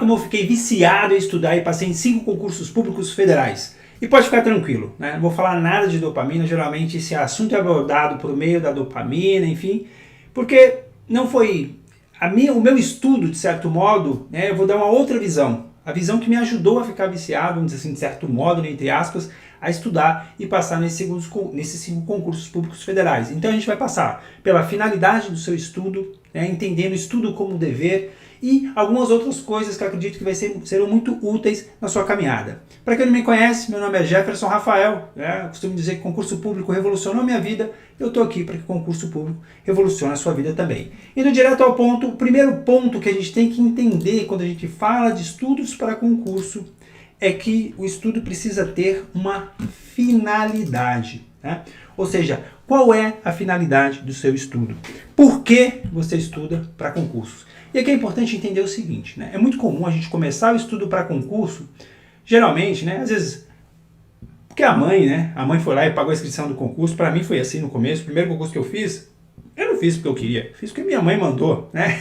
como eu fiquei viciado em estudar e passei em 5 concursos públicos federais. E pode ficar tranquilo, né? Não vou falar nada de dopamina, geralmente esse assunto é abordado por meio da dopamina, enfim, porque não foi o meu estudo, de certo modo, né, eu vou dar uma outra visão. A visão que me ajudou a ficar viciado, vamos dizer assim, de certo modo, entre aspas, a estudar e passar nesses 5 concursos públicos federais. Então a gente vai passar pela finalidade do seu estudo, né, entendendo o estudo como dever e algumas outras coisas que eu acredito que serão muito úteis na sua caminhada. Para quem não me conhece, meu nome é Jefferson Rafael, né? Eu costumo dizer que concurso público revolucionou minha vida, eu estou aqui para que o concurso público revolucione a sua vida também. Indo direto ao ponto, o primeiro ponto que a gente tem que entender quando a gente fala de estudos para concurso é que o estudo precisa ter uma finalidade, né? Ou seja, qual é a finalidade do seu estudo? Por que você estuda para concursos? E aqui é importante entender o seguinte, né? É muito comum a gente começar o estudo para concurso, geralmente, né? Às vezes, porque a mãe foi lá e pagou a inscrição do concurso. Para mim foi assim no começo, o primeiro concurso que eu não fiz porque eu queria, fiz porque minha mãe mandou, né?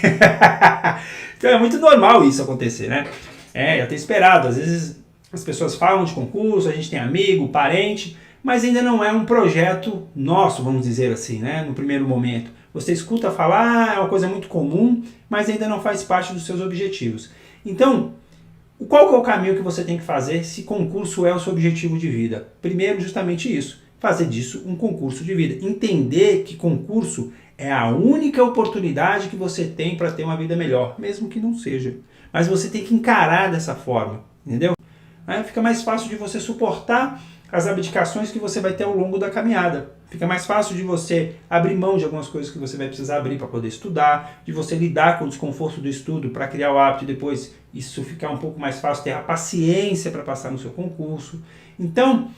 Então é muito normal isso acontecer, né? Já ter esperado, às vezes as pessoas falam de concurso, a gente tem amigo, parente, mas ainda não é um projeto nosso, vamos dizer assim, né? No primeiro momento. Você escuta falar, é uma coisa muito comum, mas ainda não faz parte dos seus objetivos. Então, qual que é o caminho que você tem que fazer se concurso é o seu objetivo de vida? Primeiro, justamente isso, fazer disso um concurso de vida. Entender que concurso é a única oportunidade que você tem para ter uma vida melhor, mesmo que não seja. Mas você tem que encarar dessa forma, entendeu? Aí fica mais fácil de você suportar as abdicações que você vai ter ao longo da caminhada. Fica mais fácil de você abrir mão de algumas coisas que você vai precisar abrir para poder estudar, de você lidar com o desconforto do estudo para criar o hábito e depois isso ficar um pouco mais fácil, ter a paciência para passar no seu concurso. Então,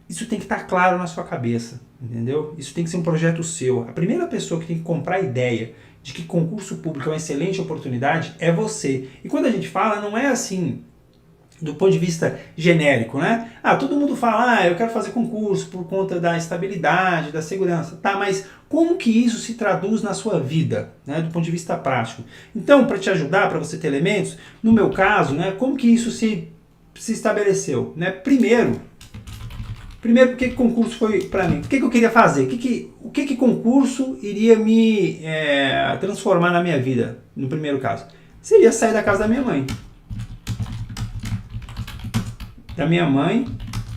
isso tem que estar claro na sua cabeça, entendeu? Isso tem que ser um projeto seu. A primeira pessoa que tem que comprar a ideia de que concurso público é uma excelente oportunidade é você. E quando a gente fala, não é assim do ponto de vista genérico, né? Todo mundo fala, eu quero fazer concurso por conta da estabilidade, da segurança. Tá, mas como que isso se traduz na sua vida, né, do ponto de vista prático? Então, para te ajudar, para você ter elementos, no meu caso, né, como que isso se estabeleceu? Né? Primeiro, porque concurso foi para mim? O que eu queria fazer? O que concurso iria me transformar na minha vida, no primeiro caso? Seria sair da casa da minha mãe.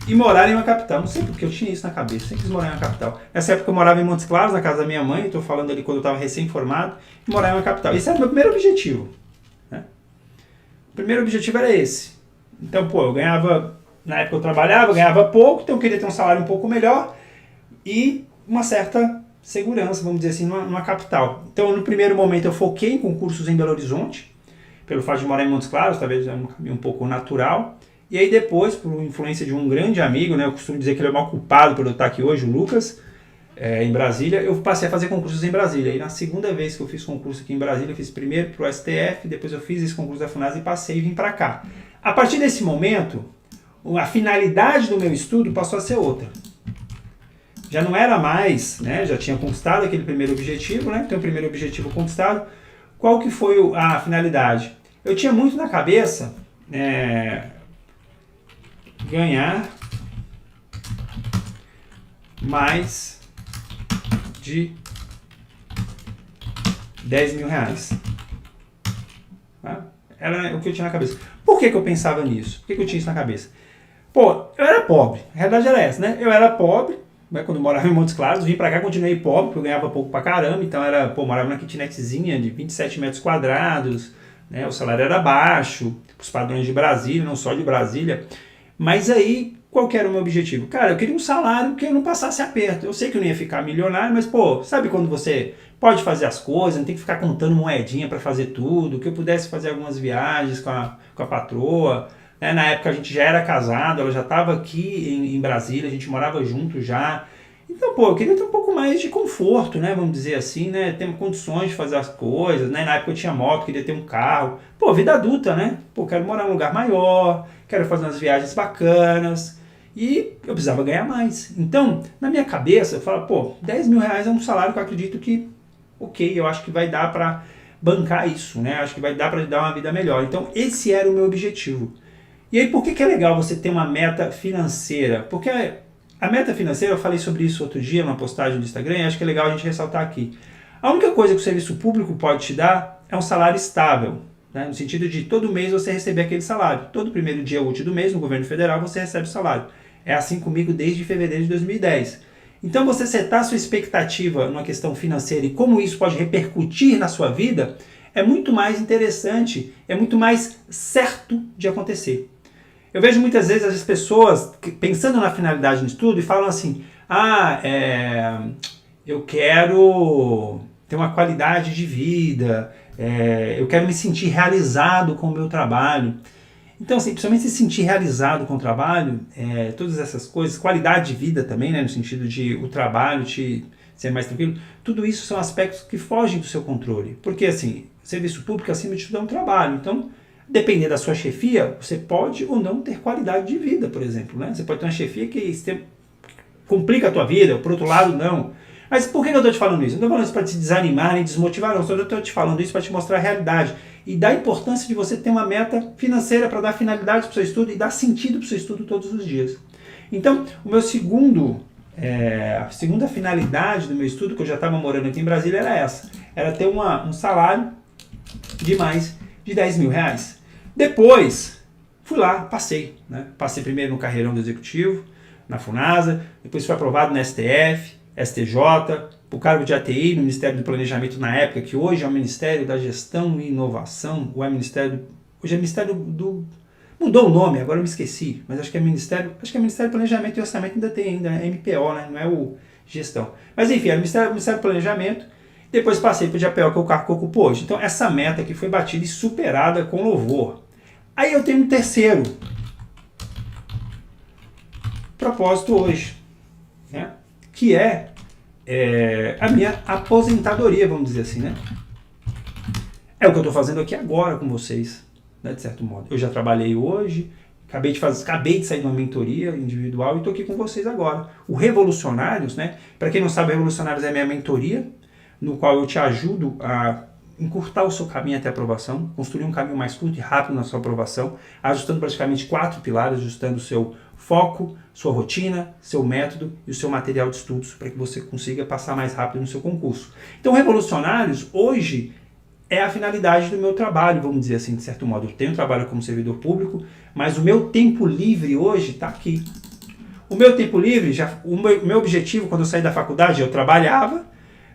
E morar em uma capital. Não sei porque eu tinha isso na cabeça, sempre quis morar em uma capital. Nessa época eu morava em Montes Claros, na casa da minha mãe, estou falando ali quando eu estava recém-formado, e morar em uma capital. Esse era o meu primeiro objetivo, né? O primeiro objetivo era esse. Então, eu ganhava, na época eu trabalhava, ganhava pouco, então eu queria ter um salário um pouco melhor e uma certa segurança, vamos dizer assim, numa capital. Então, no primeiro momento eu foquei em concursos em Belo Horizonte, pelo fato de morar em Montes Claros, talvez é um caminho um pouco natural. E aí depois, por influência de um grande amigo, né, eu costumo dizer que ele é o maior culpado por eu estar aqui hoje, o Lucas, em Brasília, eu passei a fazer concursos em Brasília. E na segunda vez que eu fiz concurso aqui em Brasília, eu fiz primeiro para o STF, depois eu fiz esse concurso da FUNASA e passei e vim para cá. A partir desse momento, a finalidade do meu estudo passou a ser outra. Já não era mais, né, já tinha conquistado aquele primeiro objetivo, né, então o primeiro objetivo conquistado. Qual que foi a finalidade? Eu tinha muito na cabeça ganhar mais de 10 mil reais. Tá? Era o que eu tinha na cabeça. Por que eu pensava nisso? Por que eu tinha isso na cabeça? Eu era pobre. A realidade era essa, né? Eu era pobre, né? Quando eu morava em Montes Claros, vim pra cá, continuei pobre, porque eu ganhava pouco pra caramba, então morava numa kitnetzinha de 27 metros quadrados, né? O salário era baixo, os padrões de Brasília, não só de Brasília. Mas aí, qual que era o meu objetivo? Cara, eu queria um salário que eu não passasse aperto. Eu sei que eu não ia ficar milionário, mas, sabe quando você pode fazer as coisas, não tem que ficar contando moedinha para fazer tudo, que eu pudesse fazer algumas viagens com a patroa, né? Na época a gente já era casado, ela já estava aqui em Brasília, a gente morava junto já. Então, eu queria ter um pouco mais de conforto, né? Vamos dizer assim, né? Ter condições de fazer as coisas, né? Na época eu tinha moto, queria ter um carro. Vida adulta, né? Quero morar num lugar maior, quero fazer umas viagens bacanas. E eu precisava ganhar mais. Então, na minha cabeça, eu falo, 10 mil reais é um salário que eu acredito que, eu acho que vai dar bancar isso, né? Acho que vai dar para dar uma vida melhor. Então esse era o meu objetivo. E aí por que é legal você ter uma meta financeira? Porque a meta financeira, eu falei sobre isso outro dia numa postagem do Instagram e acho que é legal a gente ressaltar aqui. A única coisa que o serviço público pode te dar é um salário estável, né? No sentido de todo mês você receber aquele salário. Todo primeiro dia útil do mês, no governo federal, você recebe o salário. É assim comigo desde fevereiro de 2010. Então você setar sua expectativa numa questão financeira e como isso pode repercutir na sua vida é muito mais interessante, é muito mais certo de acontecer. Eu vejo muitas vezes as pessoas pensando na finalidade do estudo e falam assim, eu quero ter uma qualidade de vida, eu quero me sentir realizado com o meu trabalho. Então, assim, principalmente se sentir realizado com o trabalho, todas essas coisas, qualidade de vida também, né, no sentido de o trabalho te ser mais tranquilo, tudo isso são aspectos que fogem do seu controle. Porque, assim, serviço público acima de tudo é um trabalho. Então, dependendo da sua chefia, você pode ou não ter qualidade de vida, por exemplo, né? Você pode ter uma chefia que complica a tua vida, por outro lado, não. Mas por que eu estou te falando isso? Eu não estou falando isso para te desanimar nem desmotivar, não. Só estou te falando isso para te mostrar a realidade e da importância de você ter uma meta financeira para dar finalidade para o seu estudo e dar sentido para o seu estudo todos os dias. Então, a segunda finalidade do meu estudo, que eu já estava morando aqui em Brasília, era essa. Era ter um salário de mais de 10 mil reais. Depois, fui lá, passei. Né? Passei primeiro no carreirão do Executivo, na FUNASA, depois fui aprovado na STF, STJ, para o cargo de ATI no Ministério do Planejamento na época, que hoje é o Ministério da Gestão e Inovação, ou é Ministério... Hoje é Ministério do... Mudou o nome, agora eu me esqueci, mas acho que é Ministério do Planejamento e Orçamento ainda tem ainda, né? MPO, né? Não é o Gestão. Mas enfim, é o Ministério do Planejamento, depois passei para o GAPEO, que é o cargo que eu ocupo hoje. Então essa meta aqui foi batida e superada com louvor. Aí eu tenho um terceiro propósito hoje, né? Que é a minha aposentadoria, vamos dizer assim, né? É o que eu estou fazendo aqui agora com vocês, né, de certo modo. Eu já trabalhei hoje, acabei de sair de uma mentoria individual e estou aqui com vocês agora. O Revolucionários, né? Para quem não sabe, Revolucionários é a minha mentoria, no qual eu te ajudo a encurtar o seu caminho até a aprovação, construir um caminho mais curto e rápido na sua aprovação, ajustando praticamente 4 pilares, ajustando o seu foco, sua rotina, seu método e o seu material de estudos para que você consiga passar mais rápido no seu concurso. Então, Revolucionários, hoje, é a finalidade do meu trabalho, vamos dizer assim, de certo modo. Eu tenho trabalho como servidor público, mas o meu tempo livre hoje está aqui. O meu tempo livre, o meu objetivo quando eu saí da faculdade, eu trabalhava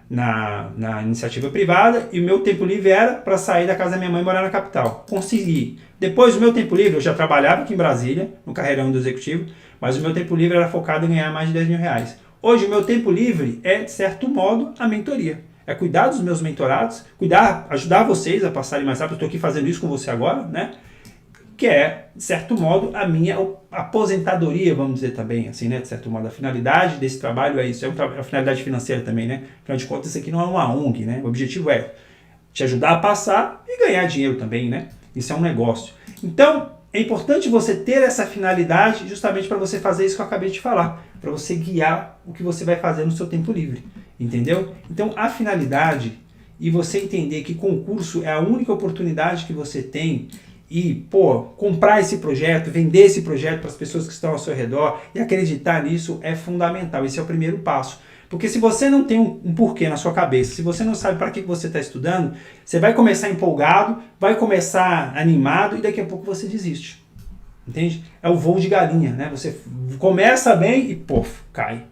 na iniciativa privada e o meu tempo livre era para sair da casa da minha mãe e morar na capital. Consegui. Depois do meu tempo livre, eu já trabalhava aqui em Brasília, no carreirão do Executivo, mas o meu tempo livre era focado em ganhar mais de 10 mil reais. Hoje o meu tempo livre é, de certo modo, a mentoria. É cuidar dos meus mentorados, ajudar vocês a passarem mais rápido. Eu estou aqui fazendo isso com você agora, né? Que é, de certo modo, a minha aposentadoria, vamos dizer também, assim, né? De certo modo, a finalidade desse trabalho é isso, a finalidade financeira também, né? Afinal de contas, isso aqui não é uma ONG, né? O objetivo é te ajudar a passar e ganhar dinheiro também, né? Isso é um negócio. Então, é importante você ter essa finalidade justamente para você fazer isso que eu acabei de falar, para você guiar o que você vai fazer no seu tempo livre, entendeu? Então, a finalidade e você entender que concurso é a única oportunidade que você tem e, comprar esse projeto, vender esse projeto para as pessoas que estão ao seu redor e acreditar nisso é fundamental. Esse é o primeiro passo. Porque se você não tem um porquê na sua cabeça, se você não sabe para que você está estudando, você vai começar empolgado, vai começar animado e daqui a pouco você desiste. Entende? É o voo de galinha, né? Você começa bem e, cai.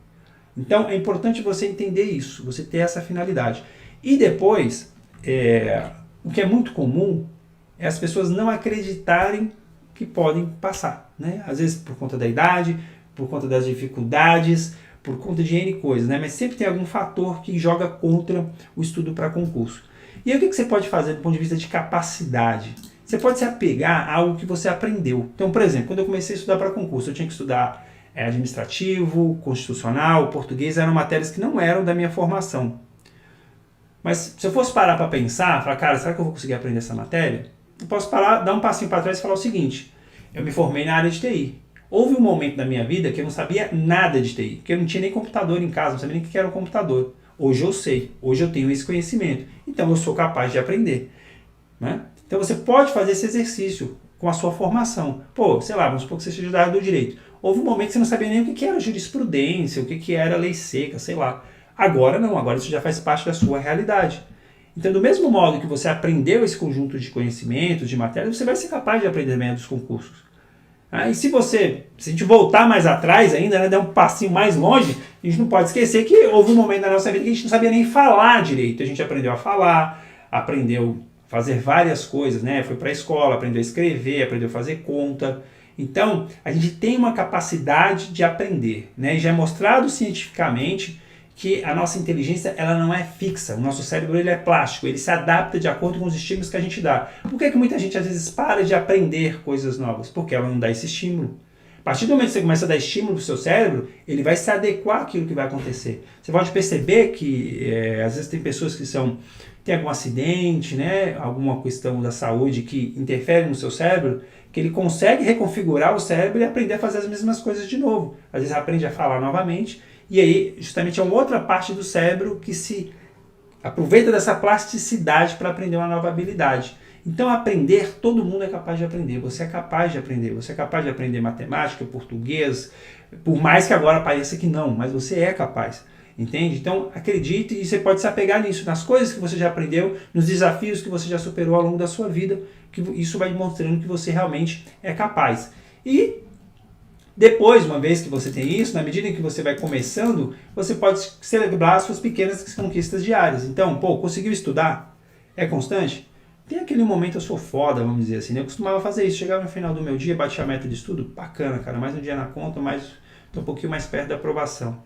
Então, é importante você entender isso, você ter essa finalidade. E depois, o que é muito comum é as pessoas não acreditarem que podem passar, né? Às vezes por conta da idade, por conta das dificuldades, por conta de N coisas, né? Mas sempre tem algum fator que joga contra o estudo para concurso. E aí o que você pode fazer do ponto de vista de capacidade? Você pode se apegar a algo que você aprendeu. Então, por exemplo, quando eu comecei a estudar para concurso, eu tinha que estudar administrativo, constitucional, português, eram matérias que não eram da minha formação. Mas se eu fosse parar para pensar, falar, cara, será que eu vou conseguir aprender essa matéria? Eu posso parar, dar um passinho para trás e falar o seguinte, eu me formei na área de TI. Houve um momento da minha vida que eu não sabia nada de TI, porque eu não tinha nem computador em casa, não sabia nem o que era um computador. Hoje eu sei, hoje eu tenho esse conhecimento, então eu sou capaz de aprender, né? Então você pode fazer esse exercício com a sua formação. Pô, sei lá, vamos supor que você seja da área do direito. Houve um momento que você não sabia nem o que era jurisprudência, o que era lei seca, sei lá. Agora não, agora isso já faz parte da sua realidade. Então, do mesmo modo que você aprendeu esse conjunto de conhecimentos, de matérias, você vai ser capaz de aprender bem dos concursos. E se a gente voltar mais atrás ainda, né, dar um passinho mais longe, a gente não pode esquecer que houve um momento na nossa vida que a gente não sabia nem falar direito. A gente aprendeu a falar, aprendeu a fazer várias coisas, né? Foi para a escola, aprendeu a escrever, aprendeu a fazer conta. Então, a gente tem uma capacidade de aprender, né? E já é mostrado cientificamente que a nossa inteligência ela não é fixa, o nosso cérebro ele é plástico, ele se adapta de acordo com os estímulos que a gente dá. Por que muita gente às vezes para de aprender coisas novas? Porque ela não dá esse estímulo. A partir do momento que você começa a dar estímulo para o seu cérebro, ele vai se adequar àquilo que vai acontecer. Você pode perceber que às vezes tem pessoas que têm algum acidente, né, alguma questão da saúde que interfere no seu cérebro, que ele consegue reconfigurar o cérebro e aprender a fazer as mesmas coisas de novo. Às vezes aprende a falar novamente, e aí justamente é uma outra parte do cérebro que se aproveita dessa plasticidade para aprender uma nova habilidade. Então aprender, todo mundo é capaz de aprender, você é capaz de aprender, você é capaz de aprender matemática, português, por mais que agora pareça que não, mas você é capaz. Entende? Então acredite e você pode se apegar nisso, nas coisas que você já aprendeu, nos desafios que você já superou ao longo da sua vida, que isso vai mostrando que você realmente é capaz. E depois, uma vez que você tem isso, na medida em que você vai começando, você pode celebrar as suas pequenas conquistas diárias. Então, conseguiu estudar? É constante? Tem aquele momento eu sou foda, vamos dizer assim, né? Eu costumava fazer isso, chegava no final do meu dia, batia a meta de estudo, bacana, cara, mais um dia na conta, tô um pouquinho mais perto da aprovação.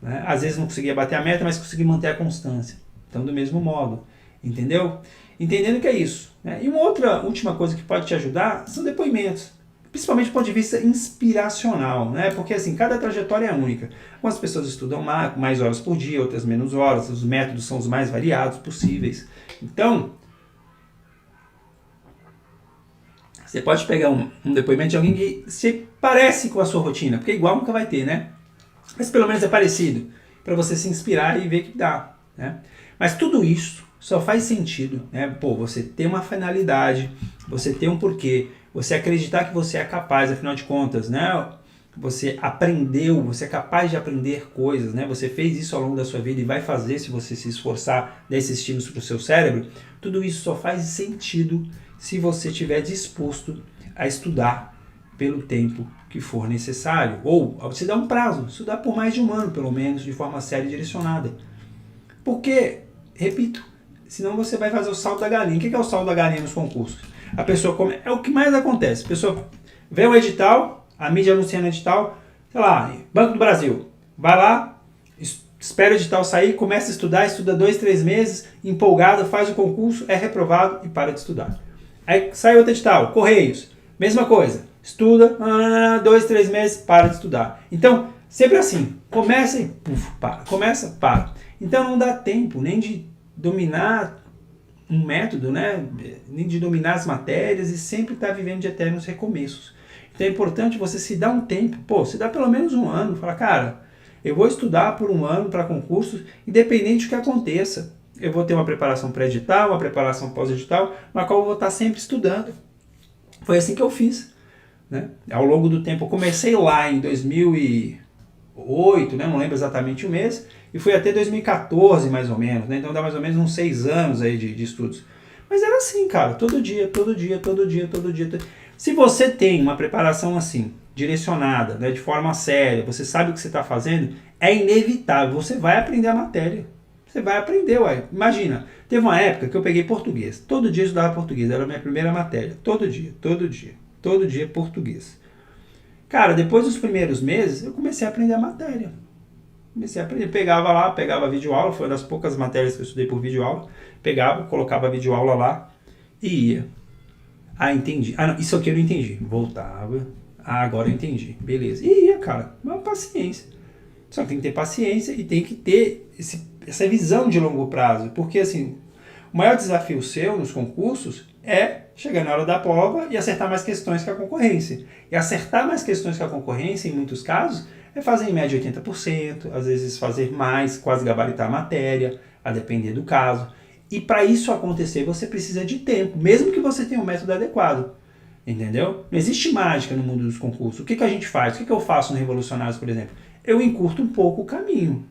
Né? Às vezes não conseguia bater a meta, mas consegui manter a constância. Então, do mesmo modo, entendeu? Entendendo que é isso. Né? E uma outra última coisa que pode te ajudar são depoimentos. Principalmente do ponto de vista inspiracional, né? Porque assim, cada trajetória é única. Algumas pessoas estudam mais horas por dia, outras menos horas, os métodos são os mais variados possíveis. Então, você pode pegar um depoimento de alguém que se parece com a sua rotina, porque igual nunca vai ter, né? Mas pelo menos é parecido, para você se inspirar e ver que dá, né? Mas tudo isso só faz sentido, né? Você ter uma finalidade, você ter um porquê, você acreditar que você é capaz, afinal de contas, né? Você aprendeu, você é capaz de aprender coisas, né? Você fez isso ao longo da sua vida e vai fazer se você se esforçar, dar esses estímulos para o seu cérebro. Tudo isso só faz sentido se você estiver disposto a estudar pelo tempo que for necessário. Ou você dá um prazo, estudar por mais de um ano, pelo menos, de forma séria e direcionada. Porque, repito, senão você vai fazer o salto da galinha. O que é o salto da galinha nos concursos? A pessoa é o que mais acontece. A pessoa vê um edital, a mídia anunciando o edital, sei lá, Banco do Brasil. Vai lá, espera o edital sair, começa a estudar, estuda 2, 3 meses, empolgado, faz o concurso, é reprovado e para de estudar. Aí sai outro edital, Correios, mesma coisa. Estuda, 2, 3 meses, para de estudar. Então, sempre assim, começa e para. Começa, para. Então não dá tempo nem de dominar um método, né? Nem de dominar as matérias e sempre estar vivendo de eternos recomeços. Então é importante você se dar um tempo, se dá pelo menos um ano, fala, cara, eu vou estudar por um ano para concursos, independente do que aconteça. Eu vou ter uma preparação pré-edital, uma preparação pós-edital, na qual eu vou estar sempre estudando. Foi assim que eu fiz. Né? Ao longo do tempo, eu comecei lá em 2008, né? Não lembro exatamente o mês, e fui até 2014 mais ou menos, né? Então dá mais ou menos uns 6 anos aí de estudos. Mas era assim, cara, todo dia. Se você tem uma preparação assim, direcionada, né, de forma séria, você sabe o que você está fazendo, é inevitável, você vai aprender a matéria. Você vai aprender, uai. Imagina, teve uma época que eu peguei português, todo dia eu estudava português, era a minha primeira matéria, todo dia português. Cara, depois dos primeiros meses, eu comecei a aprender a matéria. Pegava videoaula, foi uma das poucas matérias que eu estudei por videoaula, colocava a videoaula lá e ia. Entendi. Não, isso aqui eu não entendi. Voltava. Agora eu entendi. Beleza. E ia, cara. Uma paciência. Só que tem que ter paciência e tem que ter essa visão de longo prazo. Porque, assim, o maior desafio seu nos concursos é chegar na hora da prova e acertar mais questões que a concorrência. E acertar mais questões que a concorrência, em muitos casos, é fazer em média 80%, às vezes fazer mais, quase gabaritar a matéria, a depender do caso. E para isso acontecer, você precisa de tempo, mesmo que você tenha um método adequado. Entendeu? Não existe mágica no mundo dos concursos. O que a gente faz? O que eu faço no Revolucionários, por exemplo? Eu encurto um pouco o caminho.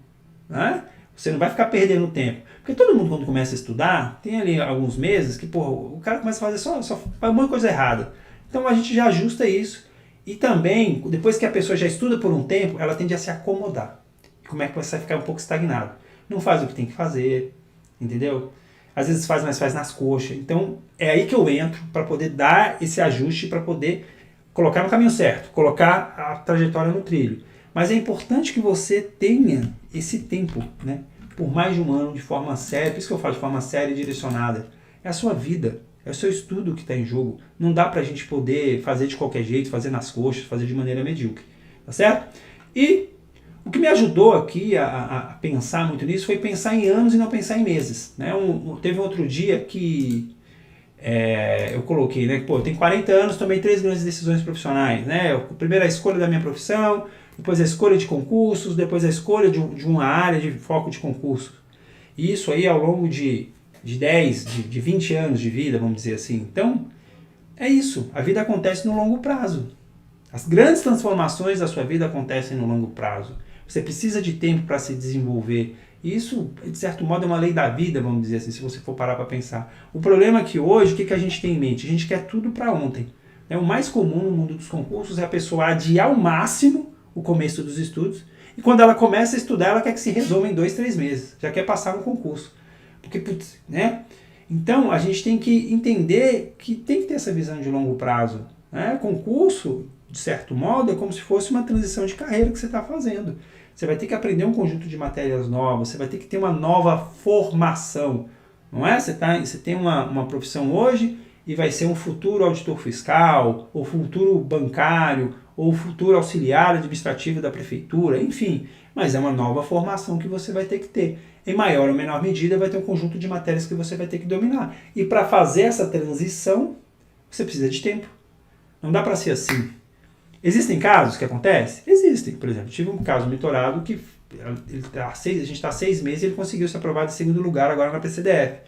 Né? Você não vai ficar perdendo tempo. Porque todo mundo, quando começa a estudar, tem ali alguns meses que, porra, o cara começa a fazer só um monte de coisa errada. Então a gente já ajusta isso. E também, depois que a pessoa já estuda por um tempo, ela tende a se acomodar. E como é que você vai ficar um pouco estagnado? Não faz o que tem que fazer, entendeu? Às vezes faz, mas faz nas coxas. Então é aí que eu entro para poder dar esse ajuste, para poder colocar no caminho certo, colocar a trajetória no trilho. Mas é importante que você tenha esse tempo, né? Por mais de um ano, de forma séria. Por isso que eu falo de forma séria e direcionada. É a sua vida, é o seu estudo que está em jogo. Não dá para a gente poder fazer de qualquer jeito, fazer nas coxas, fazer de maneira medíocre. Tá certo? E o que me ajudou aqui a pensar muito nisso foi pensar em anos e não pensar em meses. Né? Teve um outro dia que eu coloquei, né? Pô, eu tenho 40 anos, tomei 3 grandes decisões profissionais. Né? Primeiro a escolha da minha profissão, depois a escolha de concursos, depois a escolha de uma área de foco de concurso. E isso aí ao longo de 10, de 20 anos de vida, vamos dizer assim. Então, é isso. A vida acontece no longo prazo. As grandes transformações da sua vida acontecem no longo prazo. Você precisa de tempo para se desenvolver. E isso, de certo modo, é uma lei da vida, vamos dizer assim, se você for parar para pensar. O problema é que hoje, o que a gente tem em mente? A gente quer tudo para ontem. O mais comum no mundo dos concursos é a pessoa adiar ao máximo o começo dos estudos, e quando ela começa a estudar, ela quer que se resolva em 2, 3 meses, já quer passar no concurso. Porque, putz, né? Então, a gente tem que entender que tem que ter essa visão de longo prazo. Né? Concurso, de certo modo, é como se fosse uma transição de carreira que você está fazendo. Você vai ter que aprender um conjunto de matérias novas, você vai ter que ter uma nova formação. Não é? Você tem uma profissão hoje e vai ser um futuro auditor fiscal, ou futuro bancário, ou futuro auxiliar administrativo da prefeitura, enfim. Mas é uma nova formação que você vai ter que ter. Em maior ou menor medida, vai ter um conjunto de matérias que você vai ter que dominar. E para fazer essa transição, você precisa de tempo. Não dá para ser assim. Existem casos que acontecem? Existem. Por exemplo, tive um caso mentorado que a gente está há 6 meses e ele conseguiu se aprovar de 2º lugar agora na PCDF.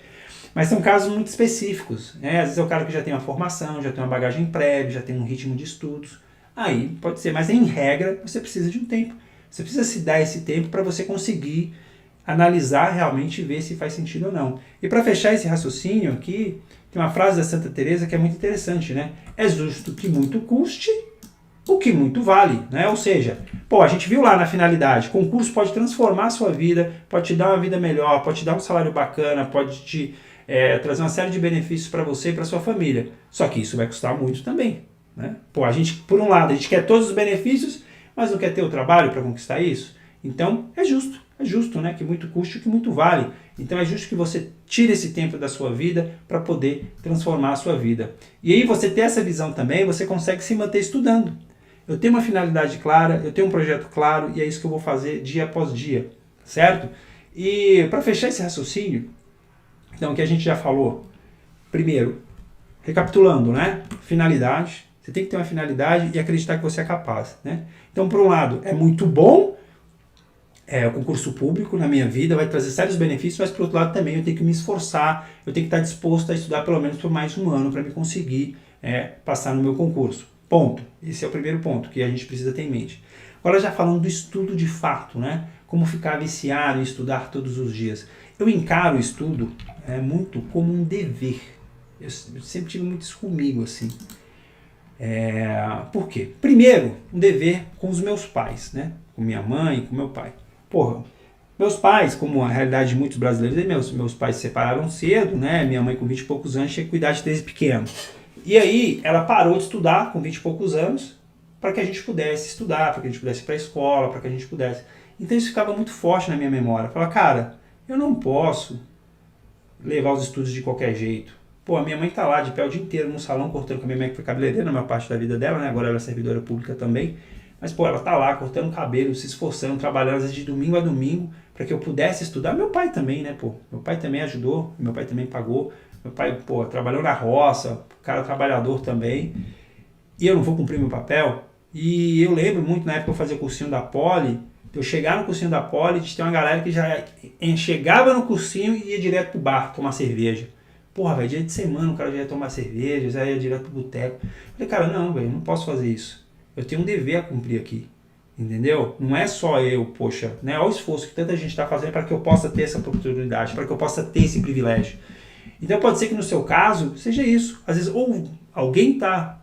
Mas são casos muito específicos. Né? Às vezes é o cara que já tem uma formação, já tem uma bagagem prévia, já tem um ritmo de estudos. Aí pode ser, mas em regra você precisa de um tempo. Você precisa se dar esse tempo para você conseguir analisar realmente e ver se faz sentido ou não. E para fechar esse raciocínio aqui, tem uma frase da Santa Teresa que é muito interessante, né? É justo que muito custe o que muito vale, né? Ou seja, a gente viu lá na finalidade, concurso pode transformar a sua vida, pode te dar uma vida melhor, pode te dar um salário bacana, pode te trazer uma série de benefícios para você e para sua família. Só que isso vai custar muito também. Né? A gente, por um lado, a gente quer todos os benefícios, mas não quer ter o trabalho para conquistar isso. Então, é justo, né? Que muito custe o que muito vale. Então, é justo que você tire esse tempo da sua vida para poder transformar a sua vida. E aí, você ter essa visão também, você consegue se manter estudando. Eu tenho uma finalidade clara, eu tenho um projeto claro, e é isso que eu vou fazer dia após dia, certo? E para fechar esse raciocínio, então, o que a gente já falou, primeiro, recapitulando, né? Finalidade. Você tem que ter uma finalidade e acreditar que você é capaz. Né? Então, por um lado, é muito bom o concurso público na minha vida, vai trazer sérios benefícios, mas por outro lado também eu tenho que me esforçar, eu tenho que estar disposto a estudar pelo menos por mais um ano para me conseguir passar no meu concurso. Ponto. Esse é o primeiro ponto que a gente precisa ter em mente. Agora já falando do estudo de fato, né? Como ficar viciado em estudar todos os dias. Eu encaro o estudo muito como um dever. Eu sempre tive muito isso comigo, assim. Por quê? Primeiro, um dever com os meus pais, né? Com minha mãe, com meu pai. Meus pais, como a realidade de muitos brasileiros, meus pais se separaram cedo, né? Minha mãe com 20 e poucos anos tinha que cuidar de 3 pequenos. E aí ela parou de estudar com 20 e poucos anos para que a gente pudesse estudar, para que a gente pudesse ir para a escola, para que a gente pudesse... Então isso ficava muito forte na minha memória. Falava, cara, eu não posso levar os estudos de qualquer jeito. A minha mãe tá lá de pé o dia inteiro no salão cortando, com a minha mãe que foi cabeleireira na maior parte da vida dela, né? Agora ela é servidora pública também. Mas, ela tá lá cortando cabelo, se esforçando, trabalhando às vezes de domingo a domingo para que eu pudesse estudar. Meu pai também, né, Meu pai também ajudou, meu pai também pagou. Meu pai, trabalhou na roça, cara trabalhador também, e eu não vou cumprir meu papel. E eu lembro muito, na época que eu fazia cursinho da Poli, eu chegar no cursinho da Poli, de ter uma galera que já chegava no cursinho e ia direto pro bar tomar cerveja. Porra, velho, dia de semana o cara já ia tomar cerveja, já ia direto pro boteco. Falei, cara, não, velho, não posso fazer isso. Eu tenho um dever a cumprir aqui. Entendeu? Não é só eu, poxa, né? Olha o esforço que tanta gente está fazendo para que eu possa ter essa oportunidade, para que eu possa ter esse privilégio. Então pode ser que no seu caso seja isso. Às vezes ou alguém está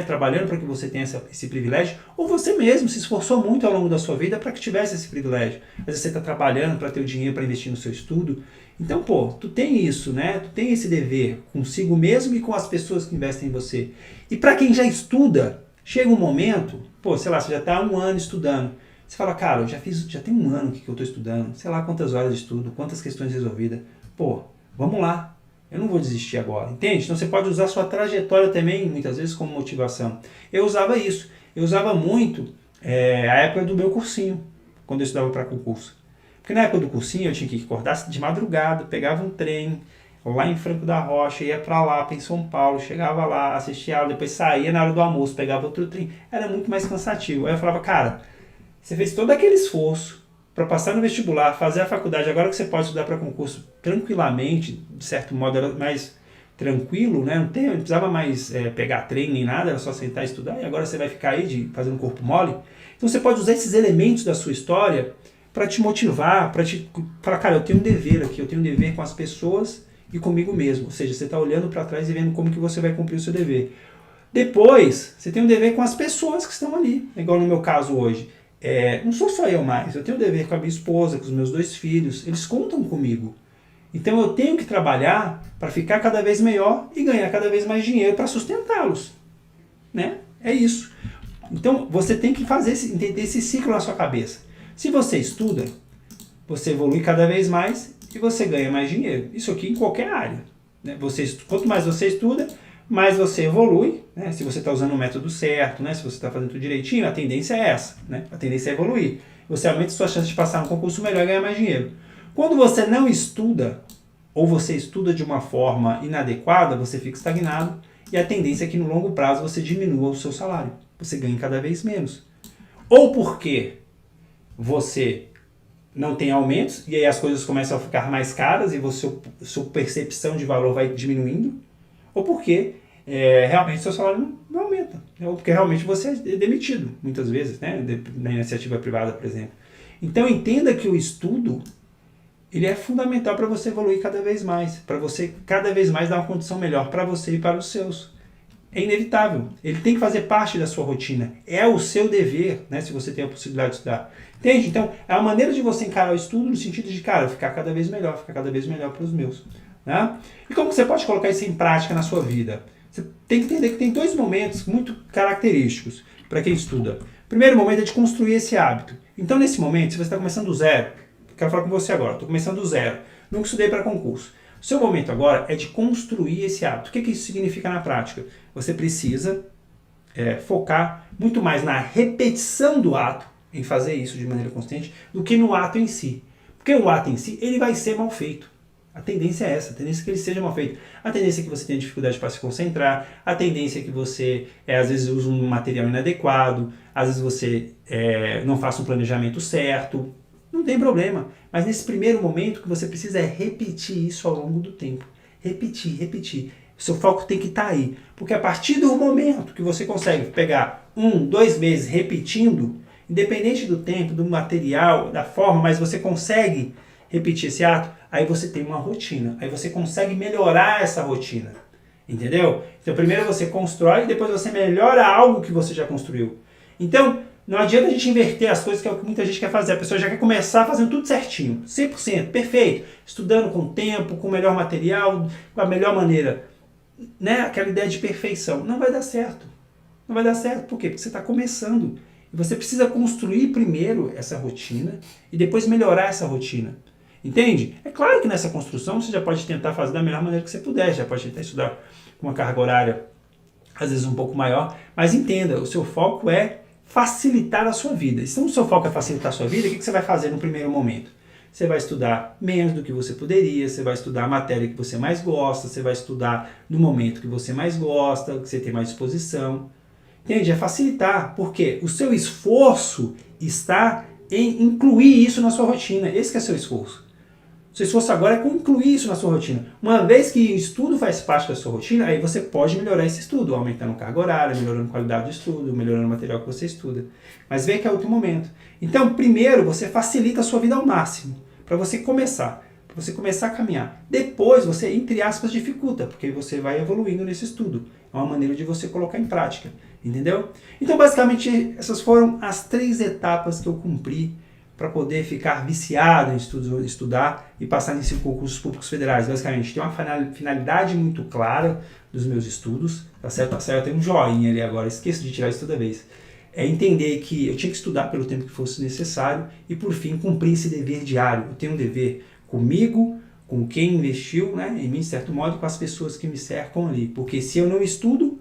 trabalhando para que você tenha esse privilégio, ou você mesmo se esforçou muito ao longo da sua vida para que tivesse esse privilégio. Às vezes você está trabalhando para ter o dinheiro para investir no seu estudo. Então, pô, tu tem isso, né? Tu tem esse dever consigo mesmo e com as pessoas que investem em você. E para quem já estuda, chega um momento, pô, sei lá, você já está há 1 ano estudando. Você fala, cara, eu já tem 1 ano que eu estou estudando, sei lá quantas horas de estudo, quantas questões resolvidas. Pô, vamos lá, eu não vou desistir agora, entende? Então você pode usar a sua trajetória também, muitas vezes, como motivação. Eu usava isso, eu usava muito a época do meu cursinho, quando eu estudava para concurso. Porque na época do cursinho eu tinha que acordar de madrugada, pegava um trem, lá em Franco da Rocha, ia pra lá, em São Paulo, chegava lá, assistia aula, depois saía na hora do almoço, pegava outro trem. Era muito mais cansativo. Aí eu falava, cara, você fez todo aquele esforço para passar no vestibular, fazer a faculdade, agora que você pode estudar para concurso tranquilamente, de certo modo era mais tranquilo, né? Não precisava mais pegar trem nem nada, era só sentar e estudar, e agora você vai ficar aí fazendo corpo mole. Então você pode usar esses elementos da sua história para te motivar, para te falar, cara, eu tenho um dever aqui, eu tenho um dever com as pessoas e comigo mesmo. Ou seja, você está olhando para trás e vendo como que você vai cumprir o seu dever. Depois, você tem um dever com as pessoas que estão ali. Igual no meu caso hoje. Não sou só eu mais. Eu tenho um dever com a minha esposa, com os meus 2 filhos. Eles contam comigo. Então eu tenho que trabalhar para ficar cada vez melhor e ganhar cada vez mais dinheiro para sustentá-los. Né? É isso. Então você tem que entender esse ciclo na sua cabeça. Se você estuda, você evolui cada vez mais e você ganha mais dinheiro. Isso aqui em qualquer área. Né? Quanto mais você estuda, mais você evolui. Né? Se você está usando o método certo, né? Se você está fazendo tudo direitinho, a tendência é essa. Né? A tendência é evoluir. Você aumenta a sua chance de passar no concurso melhor e ganhar mais dinheiro. Quando você não estuda, ou você estuda de uma forma inadequada, você fica estagnado e a tendência é que no longo prazo você diminua o seu salário. Você ganha cada vez menos. Ou porque você não tem aumentos, e aí as coisas começam a ficar mais caras e sua percepção de valor vai diminuindo, ou porque realmente seu salário não aumenta, ou porque realmente você é demitido, muitas vezes, né, na iniciativa privada, por exemplo. Então entenda que o estudo ele é fundamental para você evoluir cada vez mais, para você cada vez mais dar uma condição melhor para você e para os seus. É inevitável, ele tem que fazer parte da sua rotina, é o seu dever, né, se você tem a possibilidade de estudar. Entende? Então, é uma maneira de você encarar o estudo no sentido de, cara, ficar cada vez melhor para os meus. Né? E como você pode colocar isso em prática na sua vida? Você tem que entender que tem 2 momentos muito característicos para quem estuda. O primeiro momento é de construir esse hábito. Então, nesse momento, se você está começando do zero, quero falar com você agora, estou começando do zero, nunca estudei para concurso. O seu momento agora é de construir esse hábito. O que isso significa na prática? Você precisa focar muito mais na repetição do ato, em fazer isso de maneira constante, do que no ato em si. Porque o ato em si, ele vai ser mal feito. A tendência é essa, a tendência é que ele seja mal feito. A tendência é que você tenha dificuldade para se concentrar, a tendência é que você, às vezes, use um material inadequado, às vezes você não faça um planejamento certo. Não tem problema. Mas nesse primeiro momento, o que você precisa é repetir isso ao longo do tempo. Repetir. O seu foco tem que estar aí. Porque a partir do momento que você consegue pegar 1, 2 meses repetindo, independente do tempo, do material, da forma, mas você consegue repetir esse ato, aí você tem uma rotina. Aí você consegue melhorar essa rotina. Entendeu? Então primeiro você constrói e depois você melhora algo que você já construiu. Então, não adianta a gente inverter as coisas, que é o que muita gente quer fazer. A pessoa já quer começar fazendo tudo certinho, 100%, perfeito. Estudando com tempo, com o melhor material, com a melhor maneira. Né? Aquela ideia de perfeição. Não vai dar certo. Não vai dar certo. Por quê? Porque você está começando. E você precisa construir primeiro essa rotina e depois melhorar essa rotina. Entende? É claro que nessa construção você já pode tentar fazer da melhor maneira que você puder. Já pode tentar estudar com uma carga horária, às vezes um pouco maior. Mas entenda, o seu foco é facilitar a sua vida. Então, se o seu foco é facilitar a sua vida, o que você vai fazer no primeiro momento? você vai estudar menos do que você poderia, você vai estudar a matéria que você mais gosta, você vai estudar no momento que você mais gosta, que você tem mais disposição. Entende? É facilitar, porque o seu esforço está em incluir isso na sua rotina. Esse que é seu esforço. O seu esforço agora é incluir isso na sua rotina. Uma vez que o estudo faz parte da sua rotina, aí você pode melhorar esse estudo, aumentando carga horária, melhorando a qualidade do estudo, melhorando o material que você estuda. Mas vem que é outro momento. Então, primeiro, você facilita a sua vida ao máximo, para você começar a caminhar. Depois, você, entre aspas, dificulta, porque você vai evoluindo nesse estudo. É uma maneira de você colocar em prática, entendeu? Então, basicamente, essas foram as 3 etapas que eu cumpri para poder ficar viciado em estudar e passar em 5 concursos públicos federais. Basicamente, tem uma finalidade muito clara dos meus estudos, tá certo? Tá certo, tem um joinha ali agora, esqueço de tirar isso toda vez. É entender que eu tinha que estudar pelo tempo que fosse necessário e, por fim, cumprir esse dever diário. Eu tenho um dever comigo, com quem investiu, né, em mim, de certo modo, com as pessoas que me cercam ali. Porque se eu não estudo,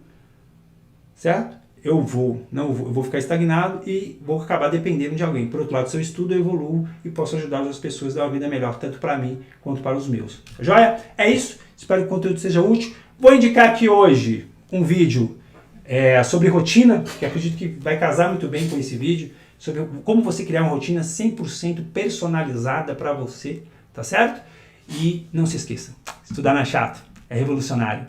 certo? Eu vou ficar estagnado e vou acabar dependendo de alguém. Por outro lado, se eu estudo, eu evoluo e posso ajudar as pessoas a dar uma vida melhor, tanto para mim quanto para os meus. Joia? É isso. Espero que o conteúdo seja útil. Vou indicar aqui hoje um vídeo sobre rotina, que acredito que vai casar muito bem com esse vídeo, sobre como você criar uma rotina 100% personalizada para você, tá certo? E não se esqueça, estudar não é chato, é revolucionário.